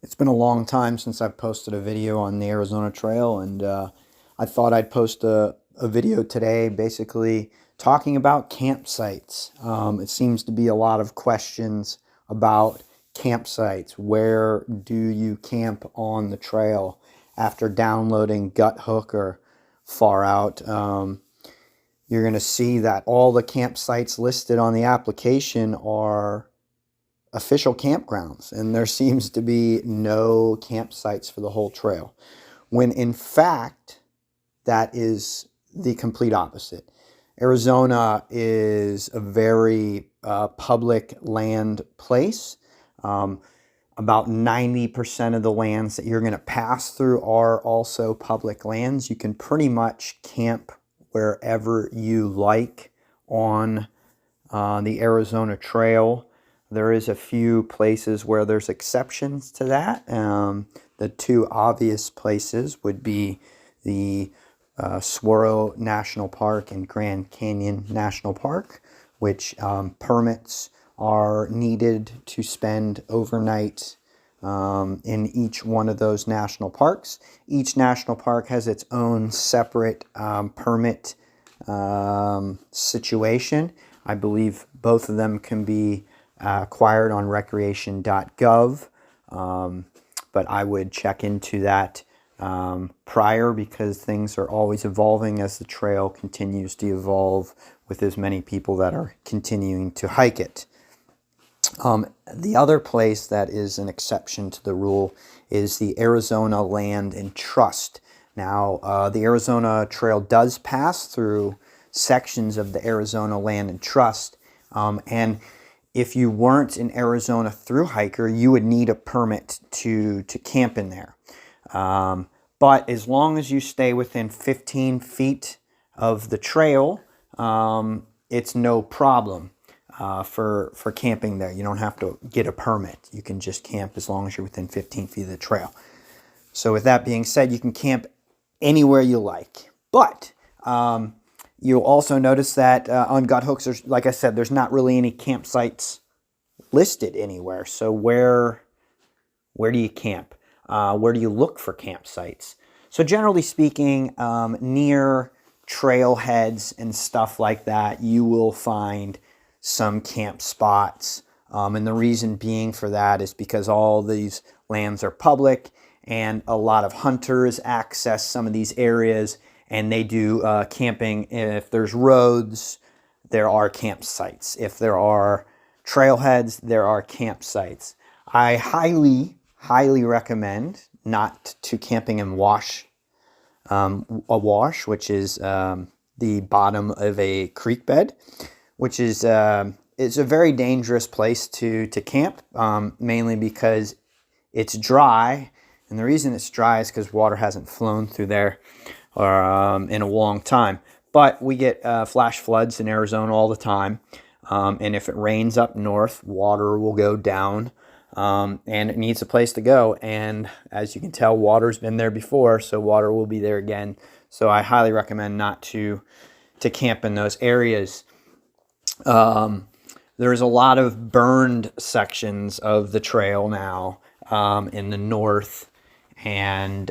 It's been a long time since I've posted a video on the Arizona Trail, and I thought I'd post a video today basically talking about campsites. It seems to be a lot of questions about campsites. Where do you camp on the trail after downloading Gut Hook or Far Out? You're going to see that all the campsites listed on the application are official campgrounds, and there seems to be no campsites for the whole trail, when in fact that is the complete opposite. Arizona is a very public land place. About 90% of the lands that you're going to pass through are also public lands. You can pretty much camp wherever you like on the Arizona Trail. There is a few places where there's exceptions to that. The two obvious places would be the Saguaro National Park and Grand Canyon National Park, which permits are needed to spend overnight in each one of those national parks. Each national park has its own separate permit situation. I believe both of them can be acquired on recreation.gov, but I would check into that prior, because things are always evolving as the trail continues to evolve with as many people that are continuing to hike it. The other place that is an exception to the rule is the Arizona Land and Trust. Now, the Arizona Trail does pass through sections of the Arizona Land and Trust, and if you weren't an Arizona thru hiker, you would need a permit to camp in there. But as long as you stay within 15 feet of the trail, it's no problem for camping there. You don't have to get a permit. You can just camp as long as you're within 15 feet of the trail. So with that being said, you can camp anywhere you like. But you'll also notice that on Gut Hooks, there's, like I said, there's not really any campsites listed anywhere. So where do you camp? Where do you look for campsites? So generally speaking, near trailheads and stuff like that, you will find some camp spots. And the reason being for that is because all these lands are public, and a lot of hunters access some of these areas, and they do camping. If there's roads, there are campsites. If there are trailheads, there are campsites. I highly recommend not to camping in a wash, which is the bottom of a creek bed, which is it's a very dangerous place to camp, mainly because it's dry. And the reason it's dry is because water hasn't flown through there in a long time. But we get flash floods in Arizona all the time. And if it rains up north, water will go down, and it needs a place to go. And as you can tell, water's been there before, so water will be there again. So I highly recommend not to camp in those areas. There's a lot of burned sections of the trail now in the north. And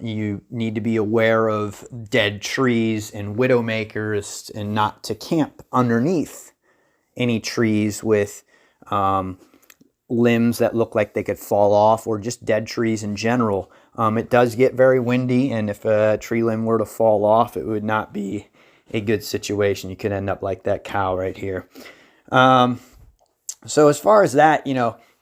you need to be aware of dead trees and widowmakers, and not to camp underneath any trees with limbs that look like they could fall off, or just dead trees in general. It does get very windy, and if a tree limb were to fall off, it would not be a good situation. You could end up like that cow right here. So as far as that,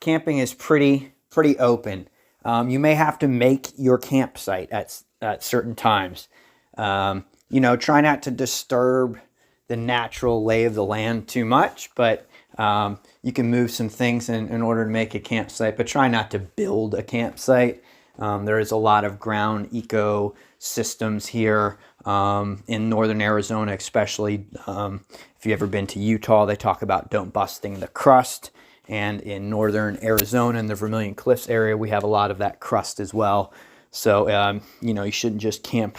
camping is pretty open. You may have to make your campsite at certain times. Try not to disturb the natural lay of the land too much, but you can move some things in order to make a campsite, but try not to build a campsite. There is a lot of ground ecosystems here in northern Arizona, especially. If you've ever been to Utah, they talk about don't busting the crust. And in northern Arizona, in the Vermilion Cliffs area, we have a lot of that crust as well. So, you shouldn't just camp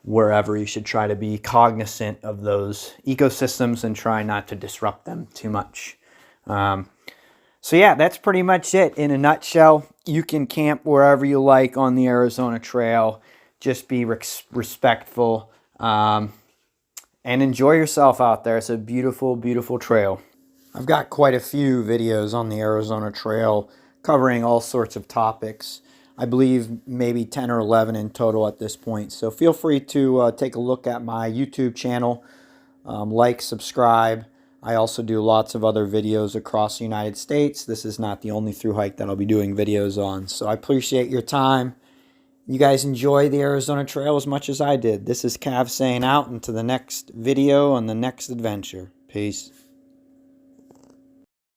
wherever. You should try to be cognizant of those ecosystems and try not to disrupt them too much. So yeah, that's pretty much it in a nutshell. You can camp wherever you like on the Arizona Trail. Just be respectful and enjoy yourself out there. It's a beautiful, beautiful trail. I've got quite a few videos on the Arizona Trail covering all sorts of topics. I believe maybe 10 or 11 in total at this point. So feel free to take a look at my YouTube channel, like, subscribe. I also do lots of other videos across the United States. This is not the only thru hike that I'll be doing videos on. So I appreciate your time. You guys enjoy the Arizona Trail as much as I did. This is Cav saying out, into the next video and the next adventure. Peace.